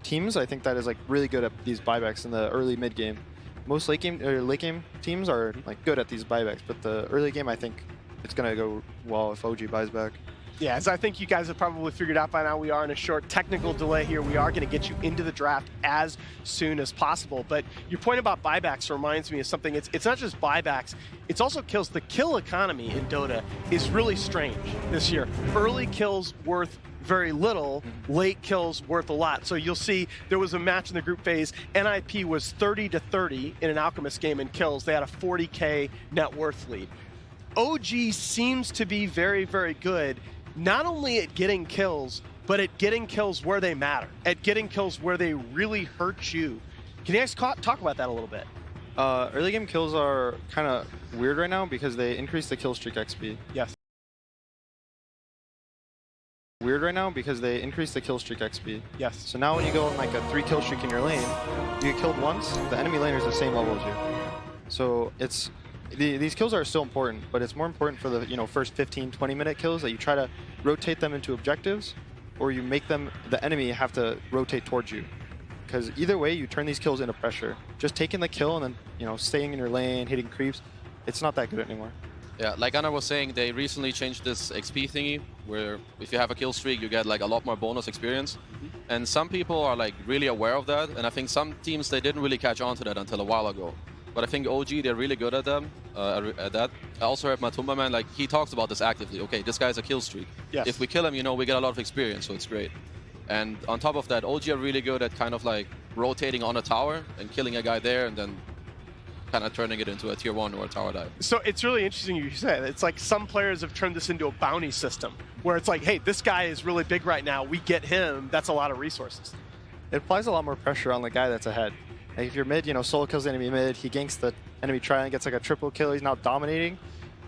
teams, I think that is like really good at these buybacks in the early mid game. Most late game teams are like good at these buybacks, but the early game I think it's gonna go well if OG buys back. Yeah, as I think you guys have probably figured out by now, we are in a short technical delay here. We are going to get you into the draft as soon as possible. But your point about buybacks reminds me of something. It's not just buybacks, it's also kills. The kill economy in Dota is really strange this year. Early kills worth very little, late kills worth a lot. So you'll see there was a match in the group phase. NIP was 30-30 in an Alchemist game in kills. They had a 40K net worth lead. OG seems to be very, very good, not only at getting kills, but at getting kills where they matter, at getting kills where they really hurt you. Can you guys talk about that a little bit? Early game kills are kind of weird right now because they increase the kill streak XP. Yes. Weird right now because they increase the kill streak XP. Yes. So now when you go on like a 3 kill streak in your lane, you get killed once, the enemy laner is the same level as you. So it's these kills are still important, but it's more important for the first 15-20 minute kills that you try to rotate them into objectives, or you make them the enemy have to rotate towards you. Because either way, you turn these kills into pressure. Just taking the kill and then staying in your lane, hitting creeps, it's not that good anymore. Yeah, like Anna was saying, they recently changed this XP thingy, where if you have a kill streak, you get like a lot more bonus experience. And some people are like really aware of that, and I think some teams, they didn't really catch on to that until a while ago. But I think OG, they're really good at them, at that. I also heard Matumba Man, like, he talks about this actively. Okay, this guy's a kill streak. Yes. If we kill him, we get a lot of experience, so it's great. And on top of that, OG are really good at kind of like rotating on a tower and killing a guy there and then kind of turning it into a tier 1 or a tower dive. So it's really interesting you said. It's like some players have turned this into a bounty system, where it's like, hey, this guy is really big right now. We get him. That's a lot of resources. It applies a lot more pressure on the guy that's ahead. Like if you're mid, solo kills the enemy mid, he ganks the enemy tri and gets like a triple kill, he's now dominating.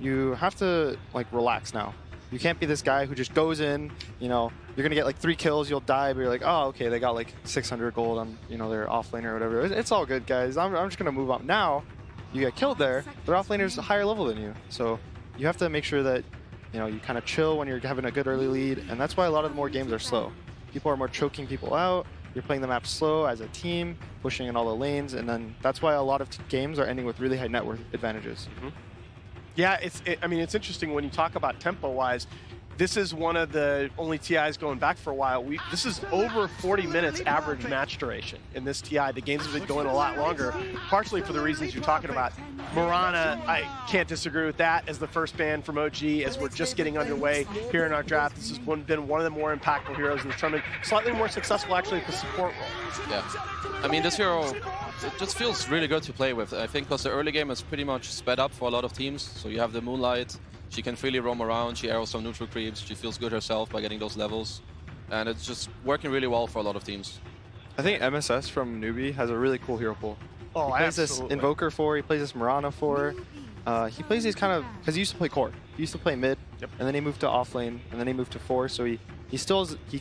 You have to like relax now. You can't be this guy who just goes in, you're gonna get like 3 kills, you'll die, but you're like, oh, okay, they got like 600 gold on, their offlaner or whatever. It's all good, guys. I'm just gonna move on. Now, you get killed there, their offlaner's a higher level than you. So you have to make sure that, you kind of chill when you're having a good early lead, and that's why a lot of the more games are slow. People are more choking people out. You're playing the map slow as a team, pushing in all the lanes, and then that's why a lot of games are ending with really high net worth advantages. Yeah, I mean, it's interesting when you talk about tempo-wise. This is one of the only TIs going back for a while. This is over 40 minutes average match duration in this TI. The games have been going a lot longer, partially for the reasons you're talking about. Mirana, I can't disagree with that as the first ban from OG as we're just getting underway here in our draft. This has been one of the more impactful heroes in the tournament. Slightly more successful actually at the support role. Yeah, I mean, this hero, it just feels really good to play with. I think because the early game is pretty much sped up for a lot of teams. So you have the Moonlight. She can freely roam around, she arrows some neutral creeps, she feels good herself by getting those levels. And it's just working really well for a lot of teams. I think MSS from Newbee has a really cool hero pool. Oh, he plays this Invoker for, he plays this Mirana for. He plays these kind of, because he used to play core. He used to play mid, and then he moved to offlane, and then he moved to 4, so he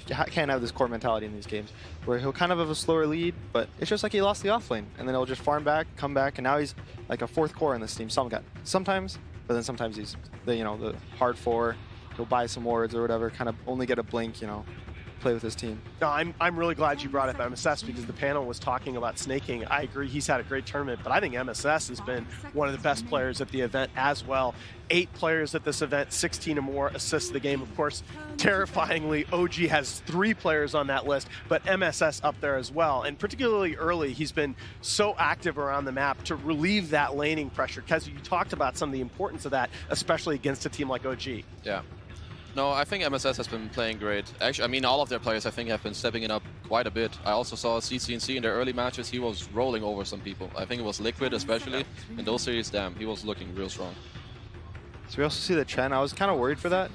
can't have this core mentality in these games, where he'll kind of have a slower lead, but it's just like he lost the offlane, and then he'll just farm back, come back, and now he's like a 4th core in this team. Sometimes, but then sometimes he's the hard 4. He'll buy some wards or whatever, kind of only get a blink, play with his team. No, I'm really glad you brought up MSS because the panel was talking about snaking. I agree, he's had a great tournament, but I think MSS has been one of the best players at the event as well. 8 players at this event, 16 or more assists the game. Of course, terrifyingly, OG has 3 players on that list, but MSS up there as well. And particularly early, he's been so active around the map to relieve that laning pressure. Because you talked about some of the importance of that, especially against a team like OG. Yeah. No, I think MSS has been playing great. Actually, I mean, all of their players, I think, have been stepping it up quite a bit. I also saw CCNC in their early matches. He was rolling over some people. I think it was Liquid, especially. In those series, damn, he was looking real strong. So we also see the Chen. I was kind of worried for that.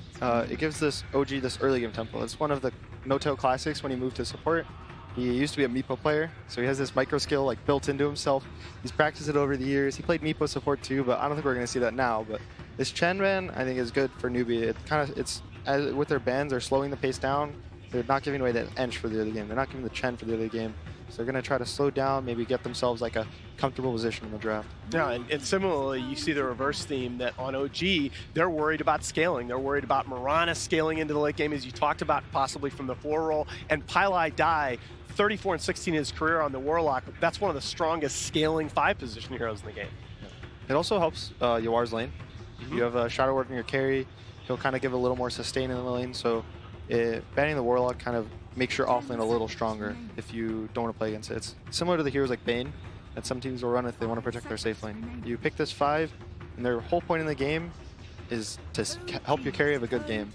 It gives this OG this early game tempo. It's one of the no-tail classics when he moved to support. He used to be a Meepo player, so he has this micro skill like built into himself. He's practiced it over the years. He played Meepo support too, but I don't think we're going to see that now. But this Chen ban, I think, is good for Newbee. With their bans, they're slowing the pace down. They're not giving away the Ench for the early game. They're not giving the Chen for the early game. So they're going to try to slow down, maybe get themselves like a comfortable position in the draft. Yeah, and similarly, you see the reverse theme that on OG, they're worried about scaling. They're worried about Mirana scaling into the late game, as you talked about, possibly from the 4 role, and Pylai Die 34 and 16 in his career on the Warlock. That's one of the strongest scaling 5-position heroes in the game. It also helps Yawar's lane. You have a Shadow Ward in your carry, he'll kind of give a little more sustain in the lane, so banning the Warlock kind of makes your offlane a little stronger if you don't want to play against it. It's similar to the heroes like Bane that some teams will run if they want to protect their safe lane. You pick this 5, and their whole point in the game is to help your carry have a good game.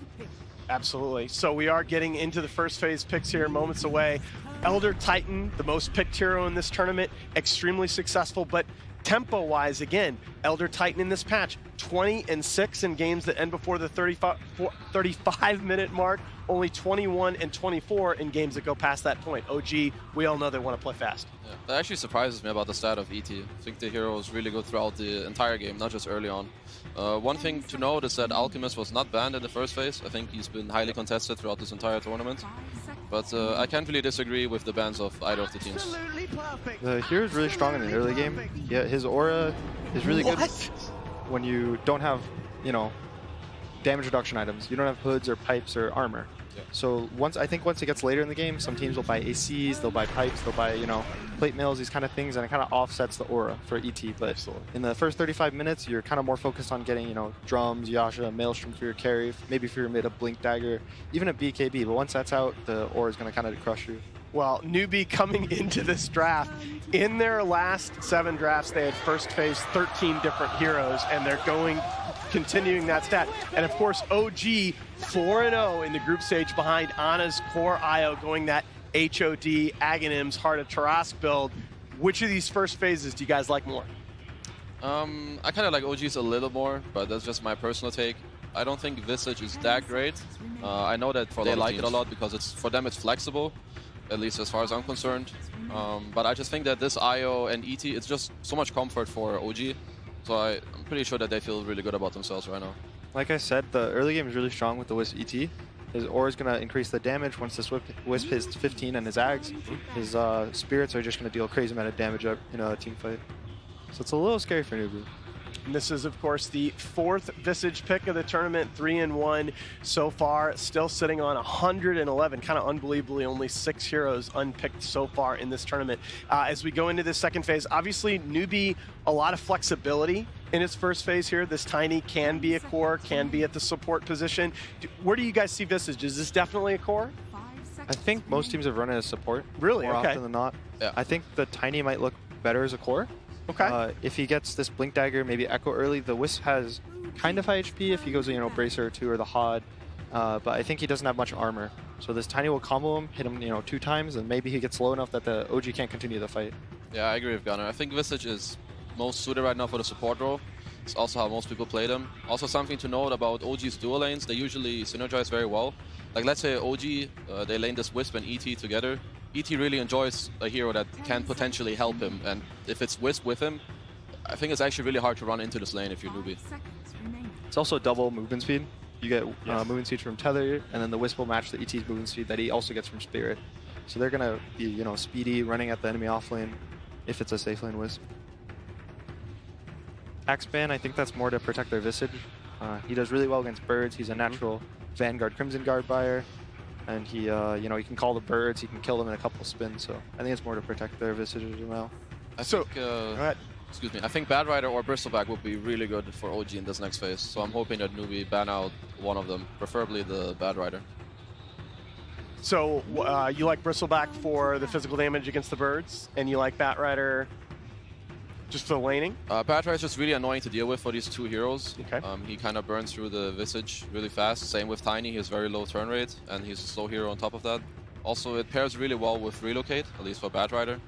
Absolutely. So we are getting into the first phase picks here, moments away. Elder Titan, the most picked hero in this tournament, extremely successful, but tempo-wise, again, Elder Titan in this patch, 20 and 6 in games that end before the 35-minute mark, only 21 and 24 in games that go past that point. OG, we all know they want to play fast. Yeah, that actually surprises me about the stat of ET. I think the hero is really good throughout the entire game, not just early on. One thing to note is that Alchemist was not banned in the first phase. I think he's been highly contested throughout this entire tournament. But I can't really disagree with the bans of either of the teams. The hero is really strong in the early game. Yeah, his aura is really good when you don't have, you know, damage reduction items. You don't have hoods or pipes or armor. Yeah. So I think once it gets later in the game, some teams will buy ACs, they'll buy pipes, they'll buy, you know, plate mails, these kind of things, and it kind of offsets the aura for ET. But Absolutely. in the first 35 minutes, you're kind of more focused on getting, you know, drums, Yasha, Maelstrom for your carry, maybe for your mid, a Blink Dagger, even a BKB. But once that's out, the aura is going to kind of crush you. Well, Newbee coming into this draft, in their last 7 drafts, they had first phase 13 different heroes, and they're continuing that stat. And of course, OG 4-0 in the group stage behind Ana's Core IO, going that HOD, Aghanims, Heart of Tarask build. Which of these first phases do you guys like more? I kind of like OG's a little more, but that's just my personal take. I don't think Visage is that great. I know that they like it a lot because for them it's flexible, at least as far as I'm concerned. But I just think that this IO and ET, it's just so much comfort for OG. So I'm pretty sure that they feel really good about themselves right now. Like I said, the early game is really strong with the Wisp ET. His aura is going to increase the damage once this Wisp hits 15 and his Ags. His spirits are just going to deal a crazy amount of damage up in a team fight. So it's a little scary for Newbee. And this is, of course, the 4th Visage pick of the tournament, 3-1 so far, still sitting on 111. Kind of unbelievably, only 6 heroes unpicked so far in this tournament. As we go into this second phase, obviously, Newbee, a lot of flexibility in its first phase here. This Tiny can be a core, can be at the support position. Where do you guys see Visage? Is this definitely a core? I think most teams have run it as support. Really? More Okay. often than not. Yeah. I think the Tiny might look better as a core. Okay. If he gets this Blink Dagger, maybe Echo early, the Wisp has kind of high HP if he goes, you know, Bracer or 2 or the Hod. But I think he doesn't have much armor. So this Tiny will combo him, hit him, you know, 2 times, and maybe he gets low enough that the OG can't continue the fight. Yeah, I agree with Gunnar. I think Visage is most suited right now for the support role. It's also how most people play them. Also something to note about OG's dual lanes, they usually synergize very well. Like let's say OG, they lane this Wisp and ET together. ET really enjoys a hero that can potentially help him, and if it's Wisp with him, I think it's actually really hard to run into this lane if you're Newbee. It's also double movement speed. You get movement speed from Tether, and then the Wisp will match the ET's movement speed that he also gets from Spirit. So they're going to be, you know, speedy, running at the enemy offlane if it's a safe lane Wisp. Axeban, I think that's more to protect their Visage. He does really well against birds. He's a natural Vanguard Crimson Guard buyer. And he, you know, he can call the birds, he can kill them in a couple spins, so I think it's more to protect their Visage as well. I think Bad Rider or Bristleback would be really good for OG in this next phase, so I'm hoping that Newbee ban out one of them, preferably the Bad Rider. So you like Bristleback for the physical damage against the birds, and you like Bat Rider just for the laning? Bad Rider is just really annoying to deal with for these 2 heroes. Okay. He kind of burns through the Visage really fast. Same with Tiny, he has very low turn rate, and he's a slow hero on top of that. Also, it pairs really well with Relocate, at least for Bad Rider.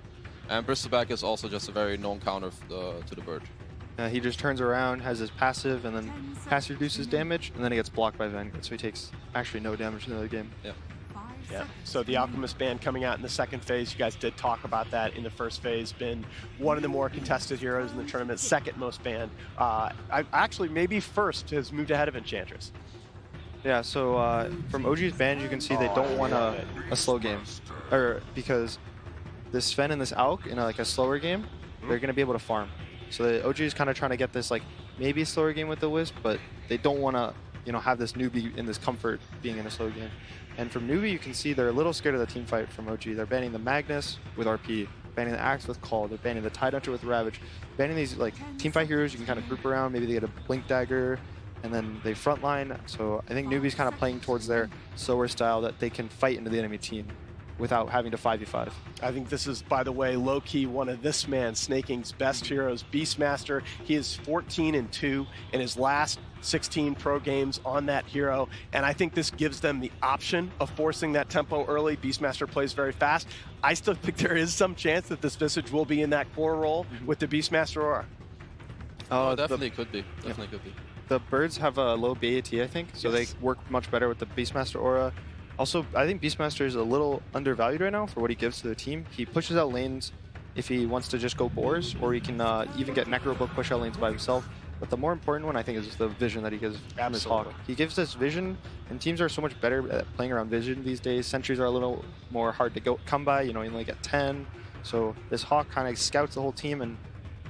And Bristleback is also just a very known counter to the bird. He just turns around, has his passive, and then passive reduces damage, and then he gets blocked by Vanguard, so he takes actually no damage in the game. Yeah. Yeah. So the Alchemist ban coming out in the second phase, you guys did talk about that in the first phase, been one of the more contested heroes in the tournament, second most banned. Actually, maybe first has moved ahead of Enchantress. Yeah, so from OG's ban, you can see they don't want a slow game. Because this Sven and this Alk in like a slower game, they're going to be able to farm. So the OG is kind of trying to get this like maybe a slower game with the Wisp, but they don't want to have this newbie in this comfort being in a slow game. And from Newbee, you can see they're a little scared of the team fight from OG. They're banning the Magnus with RP, banning the Axe with Call, they're banning the Tide Hunter with Ravage, banning these like team fight heroes you can kind of group around. Maybe they get a Blink Dagger, and then they frontline. So I think Newbee's kind of playing towards their slower style that they can fight into the enemy team without having to 5v5. I think this is, by the way, low-key one of this man, Snaking's best heroes, Beastmaster. He is 14-2 in his last 16 pro games on that hero, and I think this gives them the option of forcing that tempo early. Beastmaster plays very fast. I still think there is some chance that this Visage will be in that core role with the Beastmaster Aura. Oh, definitely could be. Definitely could be. The birds have a low BAT, I think, so they work much better with the Beastmaster Aura. Also, I think Beastmaster is a little undervalued right now for what he gives to the team. He pushes out lanes if he wants to just go boars, or he can even get Necrobook push out lanes by himself. But the more important one, I think, is the vision that he gives from his Hawk. He gives this vision, and teams are so much better at playing around vision these days. Sentries are a little more hard to come by, you only get 10. So this Hawk kind of scouts the whole team, and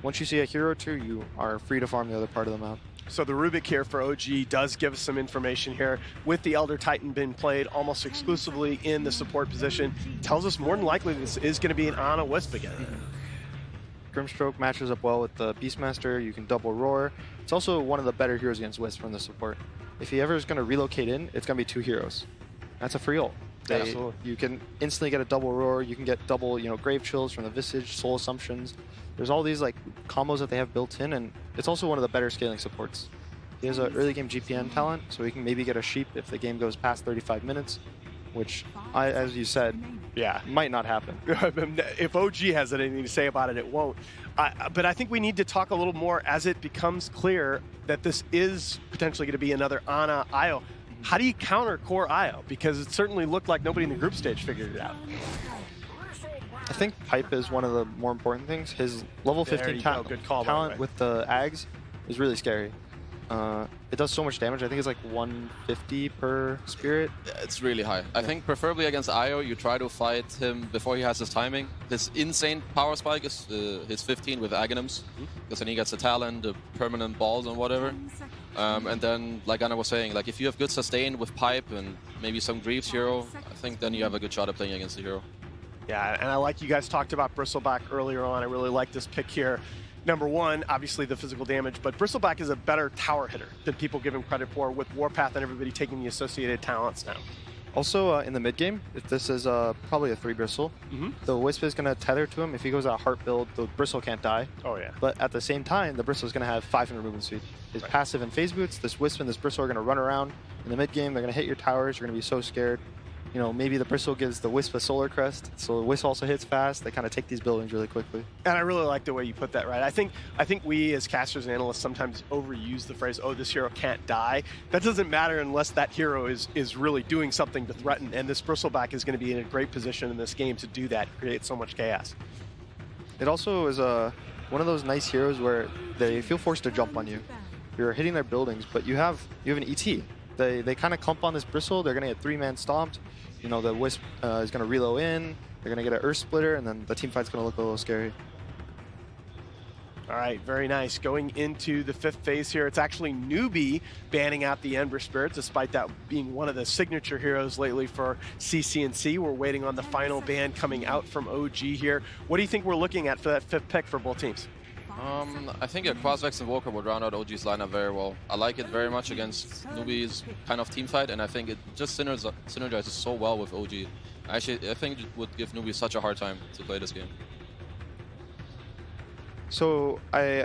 once you see a hero or two, you are free to farm the other part of the map. So the Rubik here for OG does give us some information here. With the Elder Titan being played almost exclusively in the support position, tells us more than likely this is going to be an Ana Wisp again. Grimstroke matches up well with the Beastmaster. You can double roar. It's also one of the better heroes against Wisp from the support. If he ever is going to relocate in, it's going to be 2 heroes. That's a free ult. Absolutely. You can instantly get a double roar. You can get double, grave chills from the Visage, soul assumptions. There's all these like combos that they have built in, and it's also one of the better scaling supports. He has an early game GPN talent, so he can maybe get a sheep if the game goes past 35 minutes, which, as you said, might not happen. If OG has anything to say about it, it won't. But I think we need to talk a little more as it becomes clear that this is potentially going to be another Ana IO. How do you counter core IO? Because it certainly looked like nobody in the group stage figured it out. I think Pipe is one of the more important things. His level 15 talent with the Ags is really scary. It does so much damage. I think it's like 150 per spirit. It's really high. I think preferably against IO, you try to fight him before he has his timing. This insane power spike is his 15 with Aghanims, because then he gets the talent, the permanent balls and whatever. And then, like Anna was saying, like if you have good sustain with Pipe and maybe some Greaves hero, I think then you have a good shot at playing against the hero. Yeah, and I like you guys talked about Bristleback earlier on. I really like this pick here. Number one, obviously the physical damage, but Bristleback is a better tower hitter than people give him credit for, with Warpath and everybody taking the associated talents now. Also, in the mid game, if this is probably a 3 Bristle, the Wisp is going to tether to him. If he goes out Heart build, the Bristle can't die. Oh yeah. But at the same time, the Bristle is going to have 500 movement speed. His passive and phase boots, this Wisp and this Bristle are going to run around. In the mid game, they're going to hit your towers. You're going to be so scared. Maybe the Bristle gives the Wisp a Solar Crest, so the Wisp also hits fast. They kind of take these buildings really quickly. And I really like the way you put that, right? I think we as casters and analysts sometimes overuse the phrase, oh, this hero can't die. That doesn't matter unless that hero is really doing something to threaten, and this Bristleback is going to be in a great position in this game to do that, create so much chaos. It also is one of those nice heroes where they feel forced to jump on you. You're hitting their buildings, but you have an ET. They kind of clump on this Bristle. They're going to get 3-man stomped. The Wisp is going to reload in. They're going to get an Earth Splitter, and then the team fight's going to look a little scary. All right, very nice. Going into the 5th phase here, it's actually Newbee banning out the Ember Spirit, despite that being one of the signature heroes lately for CCNC. We're waiting on the final ban coming out from OG here. What do you think we're looking at for that 5th pick for both teams? I think a Crossvex Invoker would round out OG's lineup very well. I like it very much against Newbee's kind of team fight, and I think it just synergizes so well with OG. Actually, I think it would give Newbee such a hard time to play this game. So I